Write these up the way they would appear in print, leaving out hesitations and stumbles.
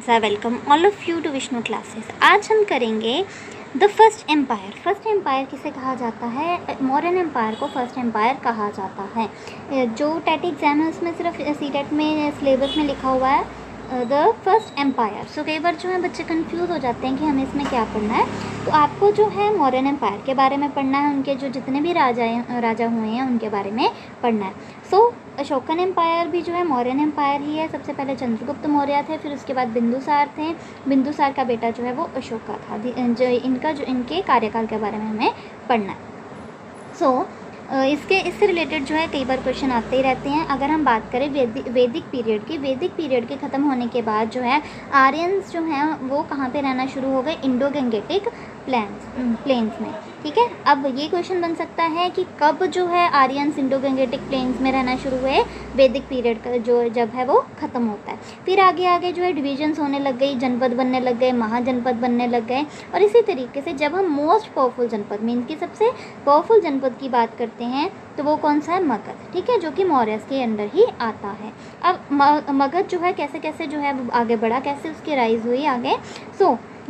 Students, I welcome all of you to Vishnu classes. आज हम करेंगे the first empire. First empire किसे कहा जाता है? मौर्यन एम्पायर को फर्स्ट एम्पायर कहा जाता है। जो टेट एग्जाम है उसमें सिर्फ सीटेट में सिलेबस में लिखा हुआ है द फर्स्ट एम्पायर। सो कई बार जो है बच्चे कंफ्यूज हो जाते हैं कि हमें इसमें क्या पढ़ना है। तो आपको जो है मौर्यन एम्पायर के बारे में पढ़ना है, उनके जो जितने भी राजा हुए हैं उनके बारे में पढ़ना है। सो अशोकन एम्पायर भी जो है मौर्यन एम्पायर ही है। सबसे पहले चंद्रगुप्त मौर्य थे, फिर उसके बाद बिंदुसार थे। बिंदुसार का बेटा जो है वो अशोका था। जो इनके कार्यकाल के बारे में हमें पढ़ना है। इससे रिलेटेड जो है कई बार क्वेश्चन आते ही रहते हैं। अगर हम बात करें वैदिक पीरियड के ख़त्म होने के बाद जो है आर्यंस जो हैं वो कहाँ पे रहना शुरू हो गए? इंडो गंगेटिक प्लेन्स में। ठीक है, अब ये क्वेश्चन बन सकता है कि कब जो है आर्यंस इंडो गंगेटिक प्लेन्स में रहना शुरू हुए? वैदिक पीरियड का जो जब है वो ख़त्म होता है। फिर आगे जो है डिविजन्स होने लग गई, जनपद बनने लग गए, महाजनपद बनने लग गए। और इसी तरीके से जब हम मोस्ट पावरफुल जनपद मीन्स की सबसे पावरफुल जनपद की बात करते हैं तो वो कौन सा है? मगध। ठीक है, जो कि मौर्य के अंडर ही आता है। अब मगध जो है कैसे जो है आगे बढ़ा, कैसे उसकी राइज हुई आगे।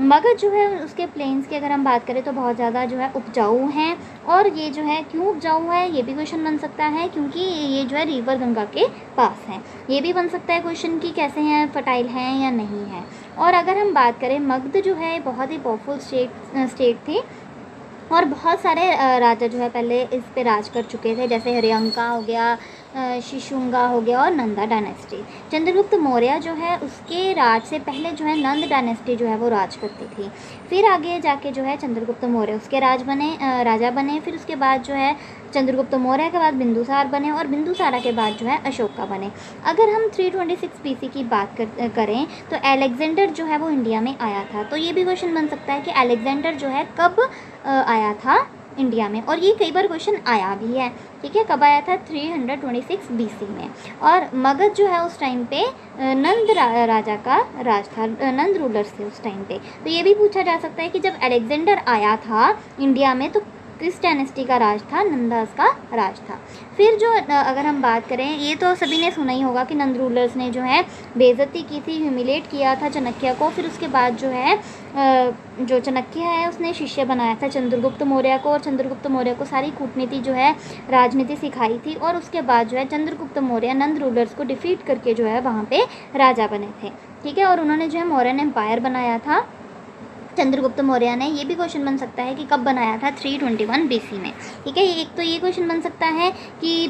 मगध जो है उसके प्लेन्स की अगर हम बात करें तो बहुत ज़्यादा जो है उपजाऊ हैं। और ये जो है क्यों उपजाऊ है ये भी क्वेश्चन बन सकता है, क्योंकि ये जो है रिवर गंगा के पास है। ये भी बन सकता है क्वेश्चन कि कैसे हैं, फर्टाइल हैं या नहीं है। और अगर हम बात करें मगध जो है बहुत ही पावरफुल स्टेट थी और बहुत सारे राजा जो है पहले इस पे राज कर चुके थे, जैसे हरियंका हो गया, शिशुंगा हो गया और नंदा डायनेस्टी। चंद्रगुप्त मौर्य जो है उसके राज से पहले जो है नंद डायनेस्टी जो है वो राज करती थी। फिर आगे जाके जो है चंद्रगुप्त मौर्य उसके राजा बने। फिर उसके बाद जो है चंद्रगुप्त मौर्य के बाद बिंदुसार बने और बिंदुसारा के बाद जो है अशोका बने। अगर हम 326 BC की बात करें तो अलेक्जेंडर जो है वो इंडिया में आया था। तो ये भी क्वेश्चन बन सकता है कि अलेक्जेंडर जो है कब आया था इंडिया में, और ये कई बार क्वेश्चन आया भी है। ठीक है, कब आया था? 326 BC में। और मगध जो है उस टाइम पे नंद राजा का राज था, नंद रूलर्स थे उस टाइम पे। तो ये भी पूछा जा सकता है कि जब अलेक्जेंडर आया था इंडिया में तो किस डायनेस्टी का राज था? नंदास का राज था। फिर जो अगर हम बात करें, ये तो सभी ने सुना ही होगा कि नंद रूलर्स ने जो है बेइज्जती की थी, ह्यूमिलेट किया था चाणक्य को। फिर उसके बाद जो है जो चाणक्य है उसने शिष्य बनाया था चंद्रगुप्त मौर्य को, और चंद्रगुप्त मौर्य को सारी कूटनीति जो है राजनीति सिखाई थी। और उसके बाद जो है चंद्रगुप्त मौर्य नंद रूलर्स को डिफीट करके जो है वहाँ पे राजा बने थे। ठीक है, और उन्होंने जो है मौर्यन एम्पायर बनाया था चंद्रगुप्त मौर्य ने। ये भी क्वेश्चन बन सकता है कि कब बनाया था? 321 BC में। ठीक है, एक तो ये क्वेश्चन बन सकता है कि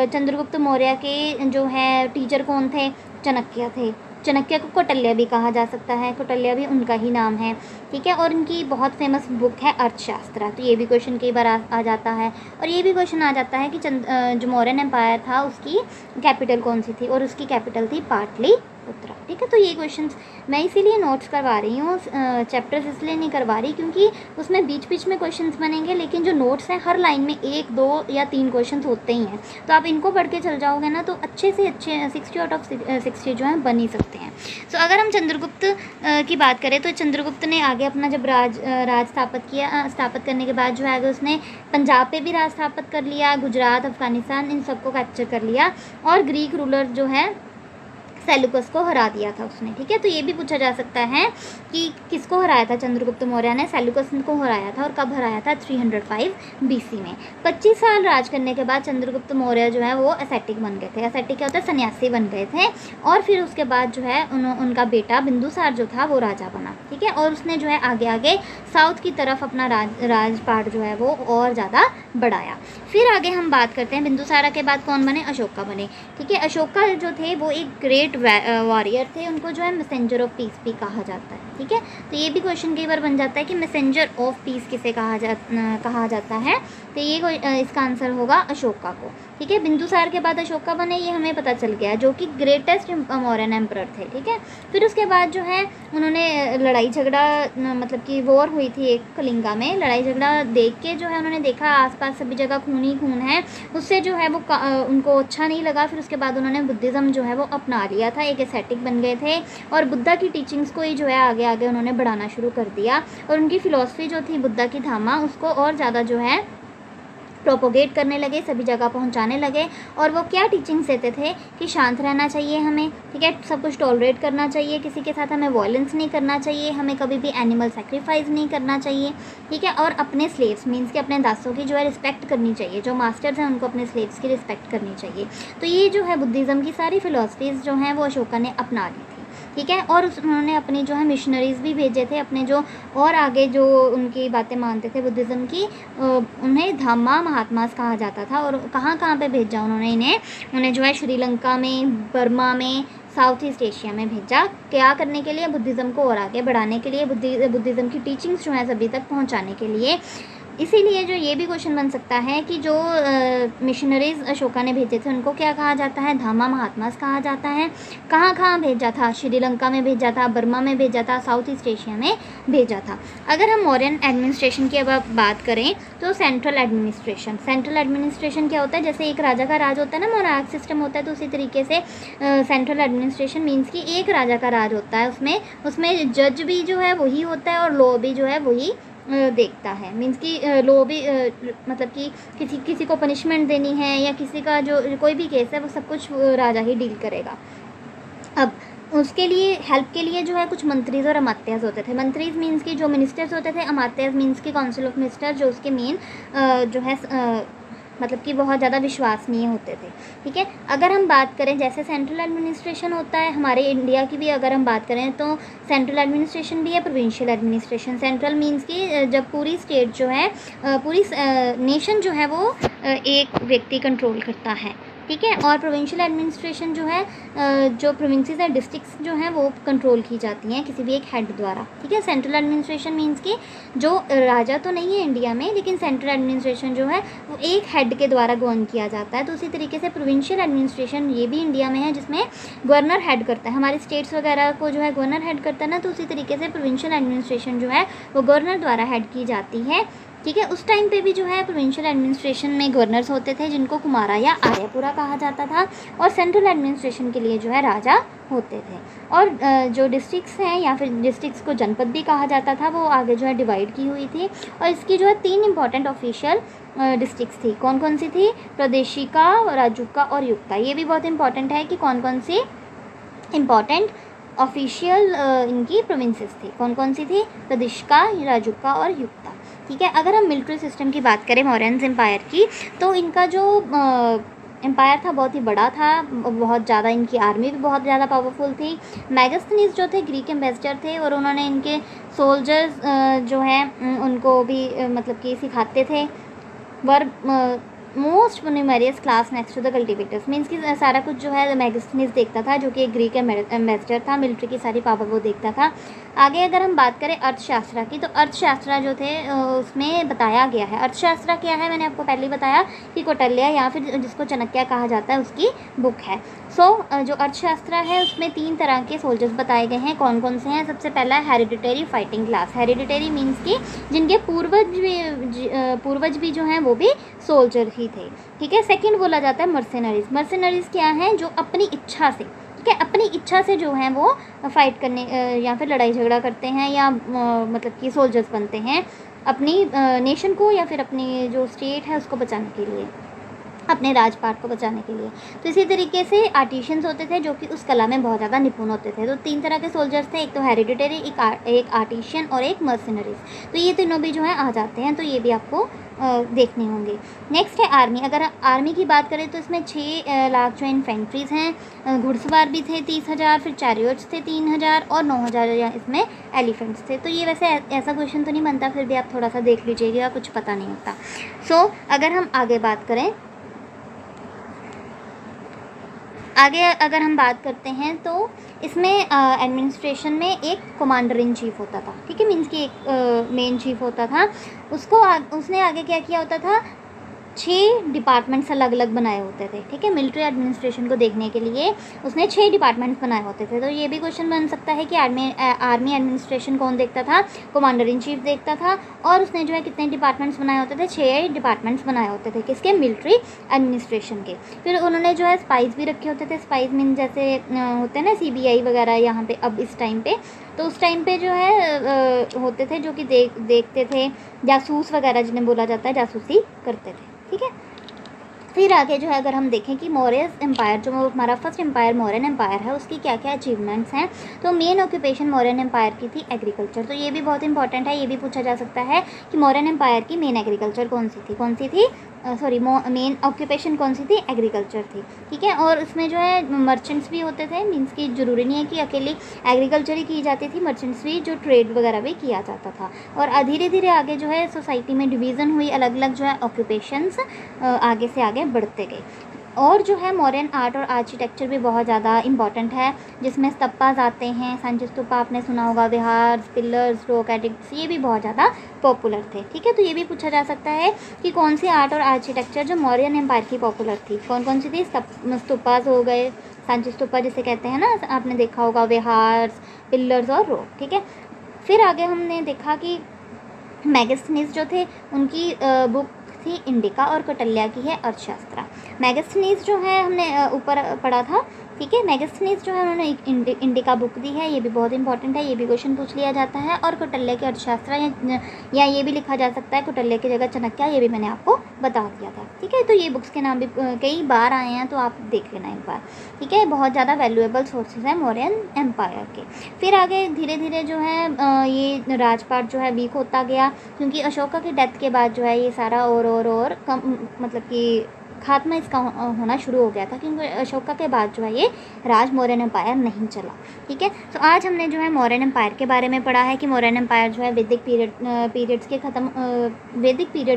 चंद्रगुप्त मौर्य के जो है टीचर कौन थे? चाणक्य थे। चाणक्य को कौटिल्य भी कहा जा सकता है, कौटिल्य भी उनका ही नाम है। ठीक है, और इनकी बहुत फेमस बुक है अर्थशास्त्र। तो ये भी क्वेश्चन कई बार आ जाता है। और ये भी क्वेश्चन आ जाता है कि जो मौर्यन एम्पायर था उसकी कैपिटल कौन सी थी, और उसकी कैपिटल थी पाटलिपुत्र। ठीक है, तो ये क्वेश्चंस मैं इसीलिए नोट्स करवा रही हूँ, चैप्टर्स इसलिए नहीं करवा रही क्योंकि उसमें बीच में क्वेश्चंस बनेंगे, लेकिन जो नोट्स हैं हर लाइन में 1, 2 या 3 क्वेश्चंस होते ही हैं। तो आप इनको पढ़ के चल जाओगे ना तो अच्छे से अच्छे 60 आउट ऑफ 60 जो हैं बन ही सकते हैं। सो अगर हम चंद्रगुप्त की बात करें तो चंद्रगुप्त ने आगे अपना जब राज स्थापित करने के बाद जो है आगे उसने पंजाब पे भी राज स्थापित कर लिया, गुजरात, अफगानिस्तान, इन सबको कैप्चर कर लिया। और ग्रीक रूलर जो है सेल्यूकस को हरा दिया था उसने। ठीक है, तो ये भी पूछा जा सकता है कि किसको हराया था चंद्रगुप्त मौर्य ने? सेल्यूकस को हराया था। और कब हराया था? 305 BC में। 25 साल राज करने के बाद चंद्रगुप्त मौर्य जो है वो एसेटिक बन गए थे। एसेटिक क्या होता है? सन्यासी बन गए थे। और फिर उसके बाद जो है उनका बेटा बिंदुसार जो था वो राजा बना। ठीक है, और उसने जो है आगे साउथ की तरफ अपना राजपाट जो है वो और ज़्यादा बढ़ाया। फिर आगे हम बात करते हैं बिंदुसारा के बाद कौन बने? अशोका बने। ठीक है, अशोका जो थे वो एक ग्रेट वॉरियर थे। उनको जो है मैसेंजर ऑफ पीस भी कहा जाता है। ठीक है, तो ये भी क्वेश्चन कई बार बन जाता है कि मैसेंजर ऑफ पीस किसे कहा जाता है? तो ये इसका आंसर होगा अशोका को। ठीक है, बिंदुसार के बाद अशोका बने, ये हमें पता चल गया, जो कि ग्रेटेस्ट मौर्यन एम्परर थे। ठीक है, फिर उसके बाद जो है उन्होंने लड़ाई झगड़ा मतलब कि वॉर हुई थी एक कलिंगा में। लड़ाई झगड़ा देख के जो है उन्होंने देखा आसपास सभी जगह खून ही खून है, उससे जो है वो उनको अच्छा नहीं लगा। फिर उसके बाद उन्होंने बुद्धिज़्म जो है वो अपना लिया था, एक एसेटिक बन गए थे। और बुद्धा की टीचिंग्स को ही जो है आगे उन्होंने बढ़ाना शुरू कर दिया। और उनकी फ़िलॉसफी जो थी बुद्धा की धामा, उसको और ज़्यादा जो है प्रोपोगेट करने लगे, सभी जगह पहुंचाने लगे। और वो क्या टीचिंग्स देते थे कि शांत रहना चाहिए हमें, ठीक है, सब कुछ टॉलरेट करना चाहिए, किसी के साथ हमें वॉयलेंस नहीं करना चाहिए, हमें कभी भी एनिमल सेक्रीफाइस नहीं करना चाहिए, ठीक है, और अपने स्लेव्स मीन्स कि अपने दासों की जो है रिस्पेक्ट करनी चाहिए, जो मास्टर्स हैं उनको अपने स्लेव्स की रिस्पेक्ट करनी चाहिए। तो ये जो है बुद्धिज़्म की सारी फिलॉसफीज़ जो हैं वो अशोका ने अपना ली थी, ठीक है। और उन्होंने अपनी जो है मिशनरीज़ भी भेजे थे, अपने जो और आगे जो उनकी बातें मानते थे बुद्धिज़्म की, उन्हें धम्मा महात्मास कहा जाता था। और कहाँ कहाँ पे भेजा उन्होंने उन्हें जो है श्रीलंका में, बर्मा में, साउथ ईस्ट एशिया में भेजा। क्या करने के लिए? बुद्धिज़्म को और आगे बढ़ाने के लिए, बुद्धिज़्म की टीचिंग्स जो है सभी तक पहुँचाने के लिए। इसीलिए जो ये भी क्वेश्चन बन सकता है कि जो मिशनरीज़ अशोका ने भेजे थे उनको क्या कहा जाता है? धामा महात्मास कहा जाता है। कहाँ कहाँ भेजा था? श्रीलंका में भेजा था, बर्मा में भेजा था, साउथ ईस्ट एशिया में भेजा था। अगर हम मौर्यन एडमिनिस्ट्रेशन की अब बात करें तो सेंट्रल एडमिनिस्ट्रेशन क्या होता है? जैसे एक राजा का राज होता है ना, मोनार्क सिस्टम होता है, तो उसी तरीके से सेंट्रल एडमिनिस्ट्रेशन मीन्स कि एक राजा का राज होता है, उसमें जज भी जो है वही होता है और लॉ भी जो है वही देखता है। मीन्स कि लॉ भी मतलब कि किसी को पनिशमेंट देनी है या किसी का जो कोई भी केस है वो सब कुछ राजा ही डील करेगा। अब उसके लिए हेल्प के लिए जो है कुछ मंत्रीज और अमात्याज होते थे। मंत्रीज मीन्स की जो मिनिस्टर्स होते थे, अमात्याज मीन्स की काउंसिल ऑफ मिनिस्टर, जो उसके मेन जो है मतलब कि बहुत ज़्यादा विश्वसनीय होते थे, ठीक है। अगर हम बात करें जैसे सेंट्रल एडमिनिस्ट्रेशन होता है हमारे इंडिया की भी, अगर हम बात करें तो सेंट्रल एडमिनिस्ट्रेशन भी है, प्रोविंशियल एडमिनिस्ट्रेशन। सेंट्रल मीन्स की जब पूरी स्टेट जो है पूरी नेशन जो है वो एक व्यक्ति कंट्रोल करता है, ठीक है। और प्रोविंशियल एडमिनिस्ट्रेशन जो है जो प्रोविंसेस हैं, डिस्ट्रिक्ट्स जो हैं वो कंट्रोल की जाती हैं किसी भी एक हेड द्वारा, ठीक है। सेंट्रल एडमिनिस्ट्रेशन मीन्स कि जो राजा तो नहीं है इंडिया में, लेकिन सेंट्रल एडमिनिस्ट्रेशन जो है वो एक हेड के द्वारा गवर्न किया जाता है। तो उसी तरीके से प्रोविंशियल एडमिनिस्ट्रेशन ये भी इंडिया में है, जिसमें गवर्नर हेड करता है। हमारे स्टेट्स वगैरह को जो है गवर्नर हेड करता है ना, तो उसी तरीके से प्रोविंशियल एडमिनिस्ट्रेशन जो है वो गवर्नर द्वारा हेड की जाती है, ठीक है। उस टाइम पे भी जो है प्रोविंशियल एडमिनिस्ट्रेशन में गवर्नर्स होते थे जिनको कुमारा या आर्यपुरा कहा जाता था, और सेंट्रल एडमिनिस्ट्रेशन के लिए जो है राजा होते थे। और जो डिस्ट्रिक्ट्स हैं या फिर डिस्ट्रिक्ट्स को जनपद भी कहा जाता था, वो आगे जो है डिवाइड की हुई थी। और इसकी जो है 3 इंपॉर्टेंट ऑफिशियल डिस्ट्रिक्ट्स थी। कौन कौन सी थी? प्रदेशिका, राजुका और युक्ता। ये भी बहुत इंपॉर्टेंट है कि कौन कौन सी इंपॉर्टेंट ऑफिशियल इनकी प्रोविंसेस थी। कौन कौन सी थी? प्रदेशिका, राजुका और युक्ता, ठीक है। अगर हम मिलिट्री सिस्टम की बात करें मौर्यन एम्पायर की, तो इनका जो एम्पायर था बहुत ही बड़ा था, बहुत ज़्यादा इनकी आर्मी भी बहुत ज़्यादा पावरफुल थी। मैगस्थनीज जो थे ग्रीक एम्बेसडर थे, और उन्होंने इनके सोल्जर्स जो है उनको भी मतलब कि सिखाते थे। Work most numerous class next to the cultivators, means कि सारा कुछ जो है मैगस्थनीज देखता था, जो कि एक ग्रीक एम्बेसडर था, मिलिट्री की सारी पावर वो देखता था। आगे अगर हम बात करें अर्थशास्त्र की, तो अर्थशास्त्र जो थे उसमें बताया गया है। अर्थशास्त्र क्या है? मैंने आपको पहले ही बताया कि कौटिल्य या फिर जिसको चाणक्य कहा जाता है उसकी बुक है। जो अर्थशास्त्र है उसमें 3 तरह के सोल्जर्स बताए गए हैं। कौन कौन से हैं? सबसे पहला है hereditary fighting class. Hereditary means कि जिनके पूर्वज भी जो हैं वो भी सोल्जर ही थे, ठीक है। सेकंड बोला जाता है मर्सेनरीज। मर्सेनरीज क्या हैं? जो अपनी इच्छा से, ठीक है, अपनी इच्छा से जो हैं वो फाइट करने या फिर लड़ाई झगड़ा करते हैं, या मतलब कि सोल्जर्स बनते हैं अपनी नेशन को या फिर अपनी जो स्टेट है उसको बचाने के लिए, अपने राजपाट को बचाने के लिए। तो इसी तरीके से आर्टिशियंस होते थे जो कि उस कला में बहुत ज़्यादा निपुण होते थे। तो 3 तरह के सोल्जर्स थे, एक तो हेरिडिटरी, एक आर्टिशियन और एक मर्सिनरीज। तो ये तीनों भी जो है आ जाते हैं, तो ये भी आपको देखने होंगे। नेक्स्ट है आर्मी। अगर आर्मी की बात करें तो इसमें 6 लाख जो इन्फेंट्रीज हैं, घुड़सवार भी थे 30,000, फिर चैरियट्स थे 3,000 और 9,000 इसमें एलिफेंट्स थे। तो ये वैसे ऐसा क्वेश्चन तो नहीं बनता, फिर भी आप थोड़ा सा देख लीजिएगा, कुछ पता नहीं होता। अगर हम आगे बात करें, अगर हम बात करते हैं तो इसमें एडमिनिस्ट्रेशन में एक कमांडर इन चीफ होता था, ठीक है, मीन्स कि एक मेन चीफ होता था। उसने आगे क्या किया होता था? 6 डिपार्टमेंट्स अलग अलग बनाए होते थे, ठीक है। मिलिट्री एडमिनिस्ट्रेशन को देखने के लिए उसने 6 डिपार्टमेंट्स बनाए होते थे। तो ये भी क्वेश्चन बन सकता है कि आर्मी एडमिनिस्ट्रेशन कौन देखता था? कमांडर इन चीफ देखता था। और उसने जो है कितने डिपार्टमेंट्स बनाए होते थे? 6 डिपार्टमेंट्स बनाए होते थे, किसके? मिलिट्री एडमिनिस्ट्रेशन के। फिर उन्होंने जो है स्पाइस भी रखे होते थे। स्पाइस मीन जैसे होते हैं ना CBI वगैरह यहाँ पे अब इस टाइम पे, तो उस टाइम पे जो है होते थे जो कि देखते थे, जासूस वगैरह जिन्हें बोला जाता है, जासूसी करते थे। ठीक है। फिर आगे जो है अगर हम देखें कि मौर्य एम्पायर जो हमारा फर्स्ट एम्पायर मौर्यन एम्पायर है उसकी क्या क्या अचीवमेंट्स हैं, तो मेन ऑक्यूपेशन मौर्यन एम्पायर की थी एग्रीकल्चर। तो ये भी बहुत इंपॉर्टेंट है, ये भी पूछा जा सकता है कि मौर्यन एम्पायर की मेन एग्रीकल्चर कौन सी थी मेन ऑक्यूपेशन कौन सी थी, एग्रीकल्चर थी। ठीक है। और उसमें जो है मर्चेंट्स भी होते थे, मीन्स कि ज़रूरी नहीं है कि अकेली एग्रीकल्चर ही की जाती थी, मर्चेंट्स भी जो ट्रेड वगैरह भी किया जाता था। और धीरे धीरे आगे जो है सोसाइटी में डिवीज़न हुई, अलग अलग जो है ऑक्यूपेशंस आगे से आगे बढ़ते गए। और जो है मौर्यन आर्ट और आर्किटेक्चर भी बहुत ज़्यादा इंपॉर्टेंट है, जिसमें स्तूपास आते हैं, सांची स्तूपा आपने सुना होगा, विहार्स, पिलर्स, रॉक एडिक्ट्स, ये भी बहुत ज़्यादा पॉपुलर थे। ठीक है। तो ये भी पूछा जा सकता है कि कौन सी आर्ट और आर्किटेक्चर जो मौर्यन एम्पायर की पॉपुलर थी, कौन सी थी। स्तूपास हो गए, सांची स्तूपा जिसे कहते हैं ना, आपने देखा होगा, विहार्स, पिलर्स और रॉक। ठीक है। फिर आगे हमने देखा कि मैगस्थनीज जो थे उनकी बुक थी इंडिका और कौटिल्य की है अर्थशास्त्र। मैगस्थनीज जो है हमने ऊपर पढ़ा था। ठीक है। मैगस्थनीज जो है उन्होंने इंडिका बुक दी है, ये भी बहुत इंपॉर्टेंट है, ये भी क्वेश्चन पूछ लिया जाता है। और कौटिल्य के अर्थशास्त्र या ये भी लिखा जा सकता है कौटिल्य की जगह चाणक्य, ये भी मैंने आपको बता दिया था। ठीक है। तो ये बुक्स के नाम भी कई बार आए हैं, तो आप देख लेना एक बार। ठीक है। बहुत ज़्यादा वैल्यूएबल सोर्सेज हैं मौर्यन एम्पायर के। फिर आगे धीरे धीरे जो है ये राजपाट जो है वीक होता गया, क्योंकि अशोका की डेथ के बाद जो है ये सारा और कम, मतलब कि खात्मा इसका होना शुरू हो गया था, क्योंकि अशोका के बाद जो है ये राज मौर्यन एम्पायर नहीं चला। ठीक है। तो आज हमने जो है मौर्यन एम्पायर के बारे में पढ़ा है कि मौर्यन एम्पायर जो है वैदिक पीरियड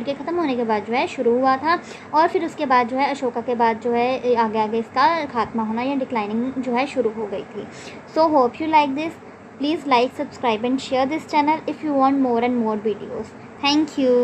के ख़त्म होने के बाद जो है शुरू हुआ था, और फिर उसके बाद जो है अशोका के बाद जो है आगे आगे इसका खात्मा होना या डिक्लाइनिंग जो है शुरू हो गई थी। So hope you like this. Please like, subscribe and share this channel if you want more and more videos. Thank you.